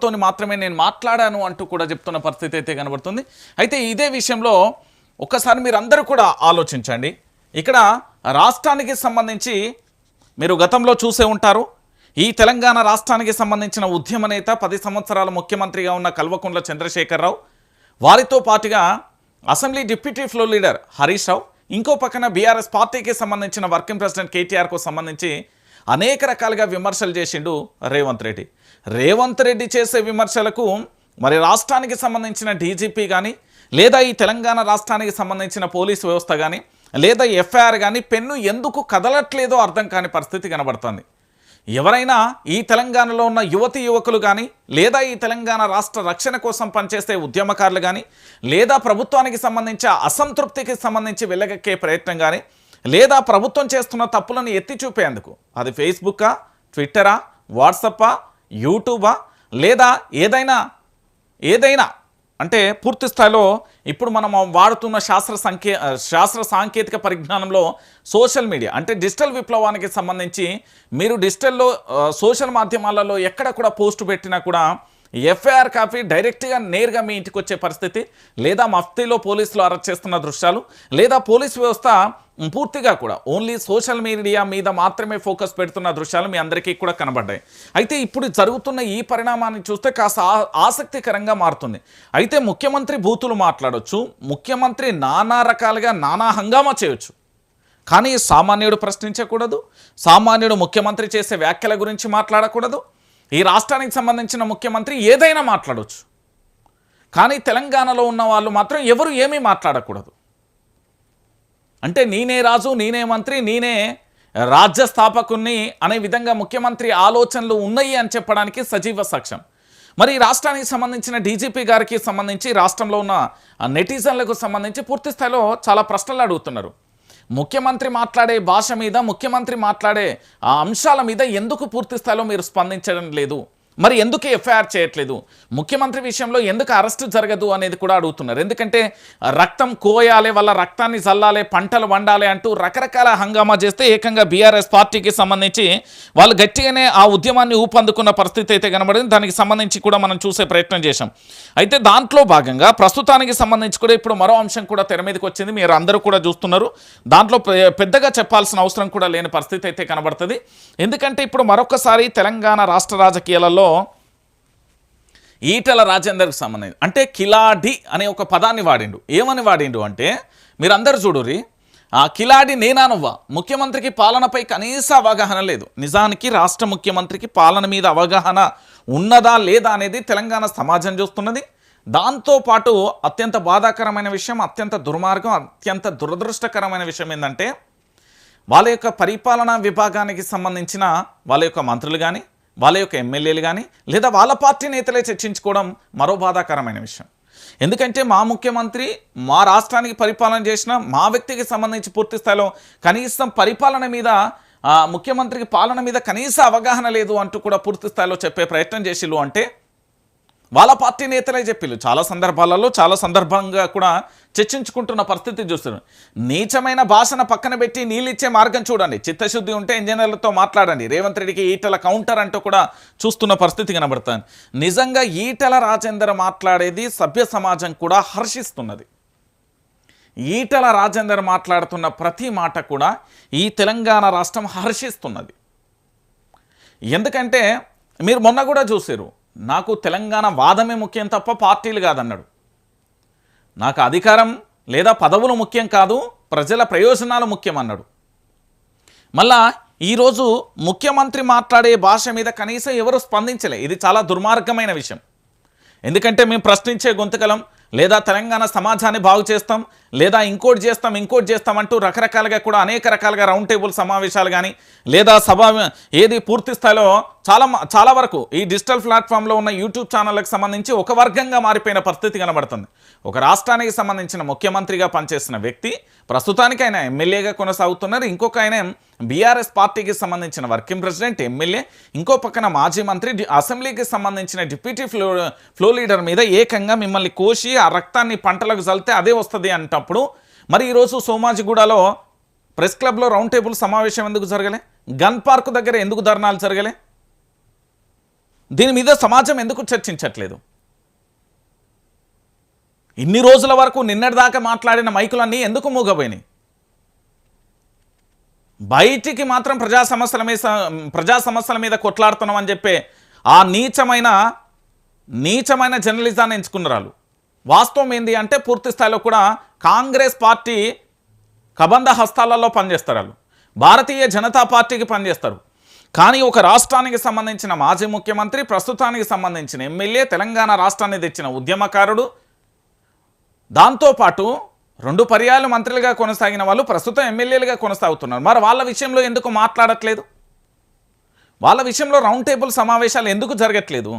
తోని మాత్రమే నేను మాట్లాడాను అంటూ కూడా చెప్తున్న పరిస్థితి అయితే కనబడుతుంది. అయితే ఇదే విషయంలో ఒక్కసారి మీరందరూ కూడా ఆలోచించండి. ఇక్కడ రాష్ట్రానికి సంబంధించి మీరు గతంలో చూసే ఉంటారు. ఈ తెలంగాణ రాష్ట్రానికి సంబంధించిన ఉద్యమ నేత 10 సంవత్సరాల ముఖ్యమంత్రిగా ఉన్న కల్వకుంట్ల చంద్రశేఖరరావు, వారితో పాటుగా assembly deputy floor leader Harish Rao, ఇంకో పక్కన బీఆర్ఎస్ పార్టీకి సంబంధించిన వర్కింగ్ ప్రెసిడెంట్ కేటీఆర్కు సంబంధించి అనేక రకాలుగా విమర్శలు చేసిండు రేవంత్ రెడ్డి. రేవంత్ రెడ్డి చేసే విమర్శలకు మరి రాష్ట్రానికి సంబంధించిన డీజీపీ కానీ, లేదా ఈ తెలంగాణ రాష్ట్రానికి సంబంధించిన పోలీసు వ్యవస్థ కానీ, లేదా ఎఫ్ఐఆర్ కానీ పెన్ను ఎందుకు కదలట్లేదో అర్థం కాని పరిస్థితి కనబడుతుంది. ఎవరైనా ఈ తెలంగాణలో ఉన్న యువతి యువకులు కానీ, లేదా ఈ తెలంగాణ రాష్ట్ర రక్షణ కోసం పనిచేసే ఉద్యమకారులు కానీ, లేదా ప్రభుత్వానికి సంబంధించి అసంతృప్తికి సంబంధించి వెళ్ళగక్కే ప్రయత్నం కానీ, లేదా ప్రభుత్వం చేస్తున్న తప్పులను ఎత్తి చూపేందుకు అది ఫేస్బుక్కా, ట్విట్టరా, వాట్సప్పా, యూట్యూబా, లేదా ఏదైనా అంటే పూర్తి స్థాయిలో ఇప్పుడు మనం వాడుతున్న శాస్త్ర సాంకేతిక పరిజ్ఞానంలో సోషల్ మీడియా అంటే డిజిటల్ విప్లవానికి సంబంధించి మీరు డిజిటల్లో సోషల్ మాధ్యమాలలో ఎక్కడ కూడా పోస్ట్ పెట్టినా కూడా ఎఫ్ఐఆర్ కాపీ డైరెక్ట్గా నేరుగా మీ ఇంటికి వచ్చే పరిస్థితి, లేదా మఫ్తీలో పోలీసులు అరెస్ట్ చేస్తున్న దృశ్యాలు, లేదా పోలీసు వ్యవస్థ పూర్తిగా కూడా ఓన్లీ సోషల్ మీడియా మీద మాత్రమే ఫోకస్ పెడుతున్న దృశ్యాలు మీ అందరికీ కూడా కనబడ్డాయి. అయితే ఇప్పుడు జరుగుతున్న ఈ పరిణామాన్ని చూస్తే కాస్త ఆసక్తికరంగా మారుతుంది. అయితే ముఖ్యమంత్రి బూతులు మాట్లాడొచ్చు, ముఖ్యమంత్రి నానా రకాలుగా నానా హంగామా చేయొచ్చు, కానీ సామాన్యుడు ప్రశ్నించకూడదు, సామాన్యుడు ముఖ్యమంత్రి చేసే వ్యాఖ్యల గురించి మాట్లాడకూడదు. ఈ రాష్ట్రానికి సంబంధించిన ముఖ్యమంత్రి ఏదైనా మాట్లాడవచ్చు, కానీ తెలంగాణలో ఉన్న వాళ్ళు మాత్రం ఎవరు ఏమీ మాట్లాడకూడదు. అంటే నేనే రాజు, నేనే మంత్రి, నేనే రాజ్య స్థాపకుణ్ణి అనే విధంగా ముఖ్యమంత్రి ఆలోచనలు ఉన్నాయి అని చెప్పడానికి సజీవ సాక్ష్యం. మరి ఈ రాష్ట్రానికి సంబంధించిన డీజీపీ గారికి సంబంధించి రాష్ట్రంలో ఉన్న నెటిజన్లకు సంబంధించి పూర్తి స్థాయిలో చాలా ప్రశ్నలు అడుగుతున్నారు. ముఖ్యమంత్రి మాట్లాడే భాష మీద, ముఖ్యమంత్రి మాట్లాడే ఆ అంశాల మీద ఎందుకు పూర్తి స్థాయిలో మీరు స్పందించడం లేదు, మరి ఎందుకు ఎఫ్ఐఆర్ చేయట్లేదు, ముఖ్యమంత్రి విషయంలో ఎందుకు అరెస్టు జరగదు అనేది కూడా అడుగుతున్నారు. ఎందుకంటే రక్తం కోయాలి, వాళ్ళ రక్తాన్ని చల్లాలి, పంటలు వండాలి అంటూ రకరకాల హంగామా చేస్తే ఏకంగా బీఆర్ఎస్ పార్టీకి సంబంధించి వాళ్ళు గట్టిగానే ఆ ఉద్యమాన్ని ఊపందుకున్న పరిస్థితి అయితే కనబడింది. దానికి సంబంధించి కూడా మనం చూసే ప్రయత్నం చేశాం. అయితే దాంట్లో భాగంగా ప్రస్తుతానికి సంబంధించి కూడా ఇప్పుడు మరో అంశం కూడా తెర మీదకి వచ్చింది, మీరు అందరూ కూడా చూస్తున్నారు. దాంట్లో పెద్దగా చెప్పాల్సిన అవసరం కూడా లేని పరిస్థితి అయితే కనబడుతుంది. ఎందుకంటే ఇప్పుడు మరొకసారి తెలంగాణ రాష్ట్ర రాజకీయాలలో ఈటెల రాజేందర్కి సంబంధించి అంటే కిలాడి అనే ఒక పదాన్ని వాడిండు. ఏమని వాడిండు అంటే మీరందరూ చూడుర్రి, ఆ కిలాడి నేనా నువ్వా, ముఖ్యమంత్రికి పాలనపై కనీస అవగాహన లేదు. నిజానికి రాష్ట్ర ముఖ్యమంత్రికి పాలన మీద అవగాహన ఉన్నదా లేదా అనేది తెలంగాణ సమాజం చూస్తున్నది. దాంతోపాటు అత్యంత బాధాకరమైన విషయం, అత్యంత దుర్మార్గం, అత్యంత దురదృష్టకరమైన విషయం ఏంటంటే వాళ్ళ యొక్క పరిపాలనా విభాగానికి సంబంధించిన వాళ్ళ యొక్క మంత్రులు కానీ, వాళ్ళ యొక్క ఎమ్మెల్యేలు కానీ, లేదా వాళ్ళ పార్టీ నేతలే చర్చించుకోవడం మరో బాధాకరమైన విషయం. ఎందుకంటే మా ముఖ్యమంత్రి మా రాష్ట్రానికి పరిపాలన చేసిన మా వ్యక్తికి సంబంధించి పూర్తి స్థాయిలో కనీసం పరిపాలన మీద, ముఖ్యమంత్రికి పాలన మీద కనీస అవగాహన లేదు అంటూ కూడా పూర్తి స్థాయిలో చెప్పే ప్రయత్నం చేసిళ్ళు అంటే వాళ్ళ పార్టీ నేతలే చెప్పిళ్ళు. చాలా సందర్భాలలో చాలా సందర్భంగా కూడా చర్చించుకుంటున్న పరిస్థితి చూస్తున్నారు. నీచమైన భాషను పక్కన పెట్టి నీళ్ళిచ్చే మార్గం చూడండి, చిత్తశుద్ధి ఉంటే ఇంజనీర్లతో మాట్లాడండి. రేవంత్ రెడ్డికి ఈటెల కౌంటర్ అంటూ కూడా చూస్తున్న పరిస్థితి కనబడుతుంది. నిజంగా ఈటెల రాజేందర్ మాట్లాడేది సభ్య సమాజం కూడా హర్షిస్తున్నది. ఈటెల రాజేందర్ మాట్లాడుతున్న ప్రతి మాట కూడా ఈ తెలంగాణ రాష్ట్రం హర్షిస్తున్నది. ఎందుకంటే మీరు మొన్న కూడా చూసారు, నాకు తెలంగాణ వాదమే ముఖ్యం తప్ప పార్టీలు కాదన్నాడు. నాకు అధికారం లేదా పదవులు ముఖ్యం కాదు, ప్రజల ప్రయోజనాలు ముఖ్యం అన్నాడు. మళ్ళా ఈరోజు ముఖ్యమంత్రి మాట్లాడే భాష మీద కనీసం ఎవరు స్పందించలే. ఇది చాలా దుర్మార్గమైన విషయం. ఎందుకంటే మేము ప్రశ్నించే గొంతుకలం, లేదా తెలంగాణ సమాజాన్ని బాగు చేస్తాం, లేదా ఇంకోటి చేస్తాం అంటూ రకరకాలుగా కూడా అనేక రకాలుగా రౌండ్ టేబుల్ సమావేశాలు కానీ, లేదా ఏది పూర్తి స్థాయిలో చాలా వరకు ఈ డిజిటల్ ప్లాట్ఫామ్లో ఉన్న యూట్యూబ్ ఛానళ్ళకి సంబంధించి ఒక వర్గంగా మారిపోయిన పరిస్థితి కనబడుతుంది. ఒక రాష్ట్రానికి సంబంధించిన ముఖ్యమంత్రిగా పనిచేసిన వ్యక్తి ప్రస్తుతానికి ఆయన ఎమ్మెల్యేగా కొనసాగుతున్నారు. ఇంకొక ఆయన బీఆర్ఎస్ పార్టీకి సంబంధించిన వర్కింగ్ ప్రెసిడెంట్, ఎమ్మెల్యే, ఇంకో పక్కన మాజీ మంత్రి, అసెంబ్లీకి సంబంధించిన డిప్యూటీ ఫ్లో లీడర్ మీద ఏకంగా మిమ్మల్ని కోసి ఆ రక్తాన్ని పంటలకు చల్లితే అదే వస్తుంది అంటప్పుడు మరి ఈరోజు సోమాజిగూడలో ప్రెస్ క్లబ్లో రౌండ్ టేబుల్ సమావేశం ఎందుకు జరగలే? గన్ పార్క్ దగ్గర ఎందుకు ధర్నాలు జరగలే? దీని మీద సమాజం ఎందుకు చర్చించట్లేదు? ఇన్ని రోజుల వరకు నిన్నటిదాకా మాట్లాడిన మైకులన్నీ ఎందుకు మూగపోయినాయి? బయటికి మాత్రం ప్రజా సమస్యల మీద కొట్లాడుతున్నాం అని చెప్పే ఆ నీచమైన జర్నలిజాన్ని ఎంచుకున్నారు. వాస్తవం ఏంది అంటే పూర్తి స్థాయిలో కూడా కాంగ్రెస్ పార్టీ కబంధ హస్తాలలో పనిచేస్తారు, వాళ్ళు భారతీయ జనతా పార్టీకి పనిచేస్తారు. కానీ ఒక రాష్ట్రానికి సంబంధించిన మాజీ ముఖ్యమంత్రి, ప్రస్తుతానికి సంబంధించిన ఎమ్మెల్యే, తెలంగాణ రాష్ట్రాన్ని తెచ్చిన ఉద్యమకారుడు, దాంతోపాటు 2 పర్యాయాలు మంత్రులుగా కొనసాగిన వాళ్ళు ప్రస్తుతం ఎమ్మెల్యేలుగా కొనసాగుతున్నారు. మరి వాళ్ళ విషయంలో ఎందుకు మాట్లాడట్లేదు? వాళ్ళ విషయంలో రౌండ్ టేబుల్ సమావేశాలు ఎందుకు జరగట్లేదు?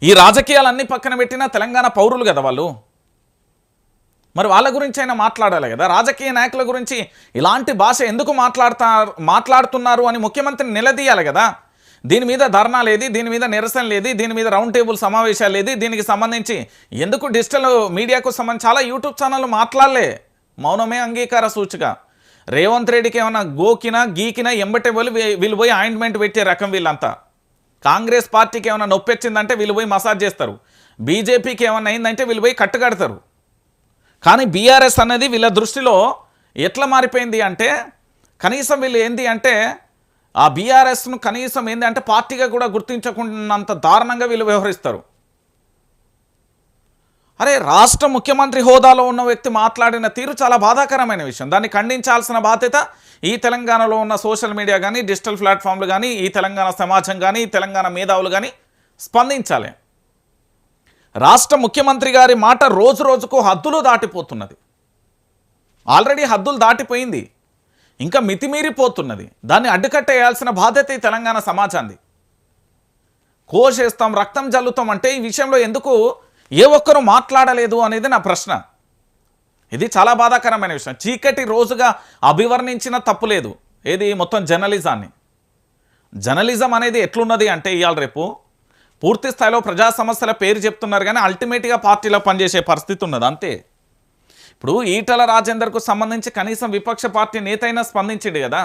ఈ రాజకీయాలన్నీ పక్కన పెట్టినా తెలంగాణ పౌరులు కదా వాళ్ళు. మరి వాళ్ళ గురించి అయినా మాట్లాడాలి కదా. రాజకీయ నాయకుల గురించి ఇలాంటి భాష ఎందుకు మాట్లాడుతున్నారు అని ముఖ్యమంత్రిని నిలదీయాలి కదా. దీని మీద ధర్నా లేదు, దీని మీద నిరసన లేదు, దీని మీద రౌండ్ టేబుల్ సమావేశాలు లేదు. దీనికి సంబంధించి ఎందుకు డిజిటల్ మీడియాకు సంబంధించి చాలా యూట్యూబ్ ఛానళ్ళు మాట్లాడలే? మౌనమే అంగీకార సూచిక. రేవంత్ రెడ్డికి ఏమైనా గీకినా ఎంబటే వీళ్ళు పోయి ఆయింట్మెంట్ పెట్టే రకం వీళ్ళంతా. కాంగ్రెస్ పార్టీకి ఏమైనా నొప్పి వచ్చిందంటే వీళ్ళు పోయి మసాజ్ చేస్తారు, బీజేపీకి ఏమైనా అయిందంటే వీళ్ళు పోయి కట్టుకడతారు. కానీ బీఆర్ఎస్ అనేది వీళ్ళ దృష్టిలో ఎట్లా మారిపోయింది అంటే కనీసం వీళ్ళు ఏంది అంటే ఆ బీఆర్ఎస్ను కనీసం ఏంది అంటే పార్టీగా కూడా గుర్తించకున్నంత దారుణంగా వీళ్ళు వ్యవహరిస్తారు. అరే, రాష్ట్ర ముఖ్యమంత్రి హోదాలో ఉన్న వ్యక్తి మాట్లాడిన తీరు చాలా బాధాకరమైన విషయం. దాన్ని ఖండించాల్సిన బాధ్యత ఈ తెలంగాణలో ఉన్న సోషల్ మీడియా కానీ, డిజిటల్ ప్లాట్ఫామ్లు కానీ, ఈ తెలంగాణ సమాజం కానీ, ఈ తెలంగాణ మేధావులు కానీ స్పందించాలి. రాష్ట్ర ముఖ్యమంత్రి గారి మాట రోజు రోజుకు హద్దులు దాటిపోతున్నది. ఆల్రెడీ హద్దులు దాటిపోయింది, ఇంకా మితిమీరిపోతున్నది. దాన్ని అడ్డుకట్టేయాల్సిన బాధ్యత ఈ తెలంగాణ సమాజాన్ని. కోసేస్తాం, రక్తం జల్లుతాం అంటే ఈ విషయంలో ఎందుకు ఏ ఒక్కరూ మాట్లాడలేదు అనేది నా ప్రశ్న. ఇది చాలా బాధాకరమైన విషయం. చీకటి రోజుగా అభివర్ణించిన తప్పులేదు ఏది మొత్తం జర్నలిజం అనేది ఎట్లున్నది అంటే ఇవాళ రేపు పూర్తి స్థాయిలో ప్రజా సమస్యల పేరు చెప్తున్నారు కానీ అల్టిమేట్గా పార్టీలో పనిచేసే పరిస్థితి ఉన్నది అంతే. ఇప్పుడు ఈటల రాజేందర్కు సంబంధించి కనీసం విపక్ష పార్టీ నేత అయినా స్పందించింది కదా.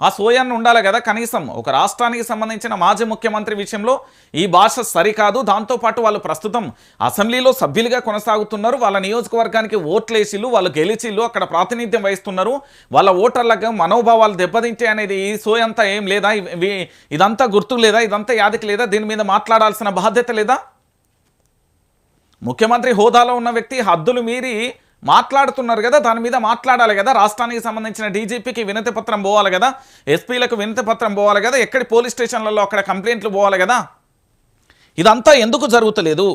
ఆ సోయాన్ని ఉండాలి కదా. కనీసం ఒక రాష్ట్రానికి సంబంధించిన మాజీ ముఖ్యమంత్రి విషయంలో ఈ భాష సరికాదు. దాంతోపాటు వాళ్ళు ప్రస్తుతం అసెంబ్లీలో సభ్యులుగా కొనసాగుతున్నారు. వాళ్ళ నియోజకవర్గానికి ఓట్లేసిళ్ళు, వాళ్ళు గెలిచిళ్ళు, అక్కడ ప్రాతినిధ్యం వహిస్తున్నారు. వాళ్ళ ఓటర్లకు మనోభావాలు దెబ్బతింటే అనేది ఈ సోయంతా ఏం లేదా? ఇదంతా గుర్తు లేదా? ఇదంతా యాదికి లేదా? దీని మీద మాట్లాడాల్సిన బాధ్యత లేదా? ముఖ్యమంత్రి హోదాలో ఉన్న వ్యక్తి హద్దులు మీరి మాట్లాడుతున్నారు కదా, దాని మీద మాట్లాడాలి కదా. రాష్ట్రానికి సంబంధించిన డీజీపీకి వినతి పత్రం పోవాలి కదా, ఎస్పీలకు వినతి పత్రం పోవాలి కదా, ఎక్కడి పోలీస్ స్టేషన్లలో అక్కడ కంప్లైంట్లు పోవాలి కదా. ఇదంతా ఎందుకు జరుగుతలేదు?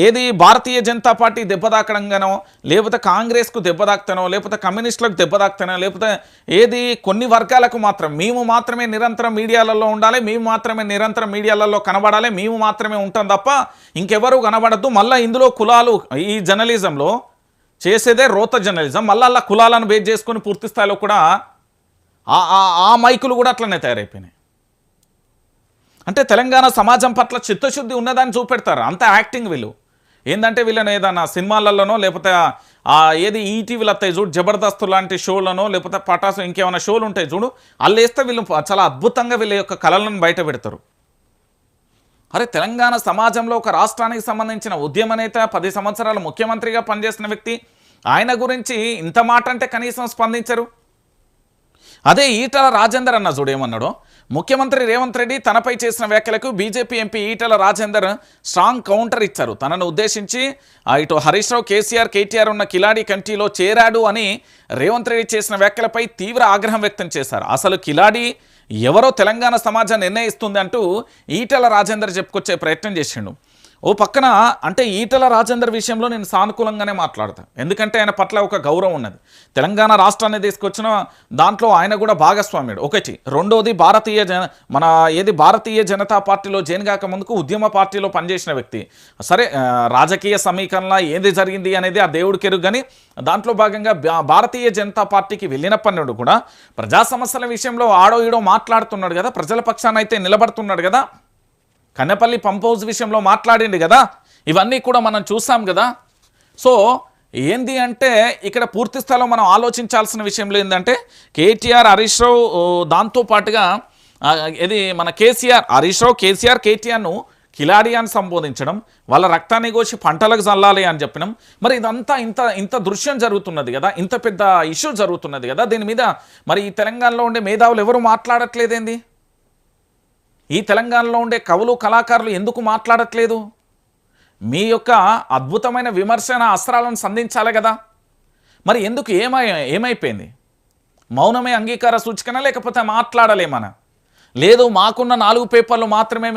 ఏది భారతీయ జనతా పార్టీ దెబ్బతాకడంగానో, లేకపోతే కాంగ్రెస్కు దెబ్బతాకుతానో, లేకపోతే కమ్యూనిస్టులకు దెబ్బతాకుతానో, లేకపోతే ఏది కొన్ని వర్గాలకు మాత్రం మేము మాత్రమే నిరంతరం మీడియాలలో ఉండాలి, మేము మాత్రమే నిరంతరం మీడియాలలో కనబడాలి, మేము మాత్రమే ఉంటాం తప్ప ఇంకెవరూ కనబడద్దు. మళ్ళీ ఇందులో కులాలు, ఈ జర్నలిజంలో చేసేదే రోత జర్నలిజం. మళ్ళీ అలా కులాలను బేస్ చేసుకొని పూర్తి స్థాయిలో కూడా ఆ మైకులు కూడా అట్లనే తయారైపోయినాయి. అంటే తెలంగాణ సమాజం పట్ల చిత్తశుద్ధి ఉన్నదాన్ని చూపెడతారు, అంత యాక్టింగ్. వీళ్ళు ఏంటంటే వీళ్ళని ఏదైనా సినిమాలలోనో లేకపోతే ఏది ఈటీవీలు వస్తాయి చూడు, జబర్దస్త్ లాంటి షోలనో లేకపోతే పటాసు ఇంకేమైనా షోలు ఉంటాయి చూడు, వాళ్ళు వేస్తే వీళ్ళు చాలా అద్భుతంగా వీళ్ళ యొక్క కళలను బయట పెడతారు. అరే, తెలంగాణ సమాజంలో ఒక రాష్ట్రానికి సంబంధించిన ఉద్యమ నేత, 10 సంవత్సరాలు ముఖ్యమంత్రిగా పనిచేసిన వ్యక్తి, ఆయన గురించి ఇంత మాట అంటే కనీసం స్పందించరు. అదే ఈటల రాజేందర్ అన్న చూడు ఏమన్నాడో, ముఖ్యమంత్రి రేవంత్ రెడ్డి తనపై చేసిన వ్యాఖ్యలకు BJP MP Etela Rajender strong counter ఇచ్చారు. తనను ఉద్దేశించి ఇటు హరీష్ రావు, కేసీఆర్, కేటీఆర్ ఉన్న కిలాడి కమిటీలో చేరాడు అని రేవంత్ రెడ్డి చేసిన వ్యాఖ్యలపై తీవ్ర ఆగ్రహం వ్యక్తం చేశారు. అసలు కిలాడి ఎవరో తెలంగాణ సమాజం నిర్ణయిస్తుంది అంటూ ఈటల రాజేందర్ చెప్పుకొచ్చే ప్రయత్నం చేసిండు. ఓ పక్కన అంటే ఈటల రాజేందర్ విషయంలో నేను సానుకూలంగానే మాట్లాడతాను, ఎందుకంటే ఆయన పట్ల ఒక గౌరవం ఉన్నది. తెలంగాణ రాష్ట్రాన్ని తీసుకొచ్చిన దాంట్లో ఆయన కూడా భాగస్వామ్యుడు ఒకటి. రెండోది భారతీయ జనతా పార్టీలో జాయిన్ కాక ముందుకు ఉద్యమ పార్టీలో పనిచేసిన వ్యక్తి. సరే, రాజకీయ సమీకరణ ఏది జరిగింది అనేది ఆ దేవుడికి ఎరుగు, కానీ దాంట్లో భాగంగా భారతీయ జనతా పార్టీకి వెళ్ళినప్పటి నుండి కూడా ప్రజా సమస్యల విషయంలో ఆడో ఈడో మాట్లాడుతున్నాడు కదా, ప్రజల పక్షాన అయితే నిలబడుతున్నాడు కదా. కన్నెపల్లి పంప్ హౌస్ విషయంలో మాట్లాడింది కదా, ఇవన్నీ కూడా మనం చూసాం కదా. సో ఏంది అంటే ఇక్కడ పూర్తి స్థాయిలో మనం ఆలోచించాల్సిన విషయంలో ఏంటంటే కేటీఆర్, హరీష్ రావు, దాంతోపాటుగా ఇది మన కేసీఆర్, హరీష్ రావు, కేసీఆర్, కేటీఆర్ను కిలాడి అని సంబోధించడం, వాళ్ళ రక్తాన్ని కోసి పంటలకు చల్లాలి అని చెప్పినాం. మరి ఇదంతా ఇంత దృశ్యం జరుగుతున్నది కదా, ఇంత పెద్ద ఇష్యూ జరుగుతున్నది కదా, దీని మీద మరి ఈ తెలంగాణలో ఉండే మేధావులు ఎవరు మాట్లాడట్లేదేంది? ఈ తెలంగాణలో ఉండే కవులు, కళాకారులు ఎందుకు మాట్లాడట్లేదు? మీ యొక్క అద్భుతమైన విమర్శన అస్త్రాలను సంధించాలి కదా, మరి ఎందుకు ఏమైపోయింది? మౌనమే అంగీకార సూచికనా, లేకపోతే మాట్లాడలేమనా? లేదు, మాకున్న 4 పేపర్లు మాత్రమే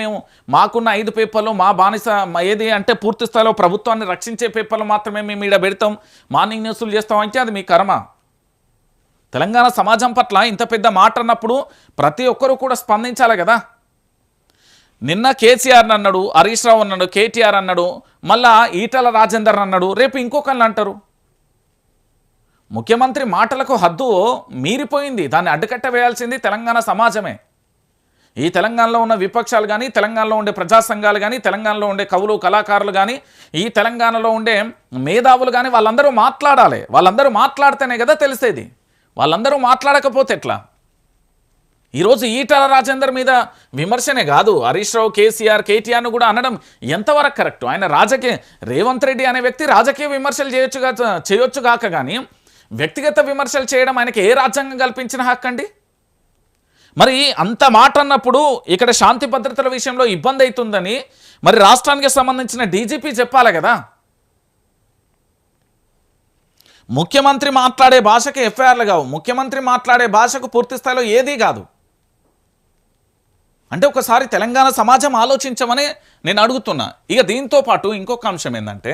మాకున్న 5 పేపర్లు మా బానిస ఏది అంటే పూర్తి స్థాయిలో ప్రభుత్వాన్ని రక్షించే పేపర్లు మాత్రమే మేము ఈడ పెడతాం, మార్నింగ్ న్యూస్లు చేస్తాం అంటే అది మీ కర్మ. తెలంగాణ సమాజం పట్ల ఇంత పెద్ద మాట అన్నప్పుడు ప్రతి ఒక్కరూ కూడా స్పందించాలి కదా. నిన్న కేసీఆర్ అన్నాడు, హరీష్ రావు అన్నాడు, కేటీఆర్ అన్నాడు, మళ్ళా ఈటల రాజేందర్ అన్నాడు, రేపు ఇంకొకళ్ళు అంటారు. ముఖ్యమంత్రి మాటలకు హద్దు మీరిపోయింది, దాన్ని అడ్డుకట్ట వేయాల్సింది తెలంగాణ సమాజమే. ఈ తెలంగాణలో ఉన్న విపక్షాలు కానీ, తెలంగాణలో ఉండే ప్రజా సంఘాలు కానీ, తెలంగాణలో ఉండే కవులు, కళాకారులు కానీ, ఈ తెలంగాణలో ఉండే మేధావులు కానీ వాళ్ళందరూ మాట్లాడాలి. వాళ్ళందరూ మాట్లాడితేనే కదా తెలిసేది. వాళ్ళందరూ మాట్లాడకపోతే ఎట్లా? ఈరోజు ఈటల రాజేందర్ మీద విమర్శనే కాదు, హరీష్ రావు, కేసీఆర్, కేటీఆర్ను కూడా అనడం ఎంతవరకు కరెక్ట్? ఆయన రేవంత్ రెడ్డి అనే వ్యక్తి రాజకీయ విమర్శలు చేయొచ్చు కాక కానీ వ్యక్తిగత విమర్శలు చేయడం ఆయనకి ఏ రాజ్యాంగం కల్పించిన హక్కు అండి? మరి అంత మాట అన్నప్పుడు ఇక్కడ శాంతి భద్రతల విషయంలో ఇబ్బంది అవుతుందని మరి రాష్ట్రానికి సంబంధించిన డీజీపీ చెప్పాలి కదా. ముఖ్యమంత్రి మాట్లాడే భాషకి ఎఫ్ఐఆర్లు కావు, ముఖ్యమంత్రి మాట్లాడే భాషకు పూర్తి స్థాయిలో ఏదీ కాదు. అంటే ఒకసారి తెలంగాణ సమాజం ఆలోచించమని నేను అడుగుతున్నా. ఇక దీంతో పాటు ఇంకొక అంశం ఏంటంటే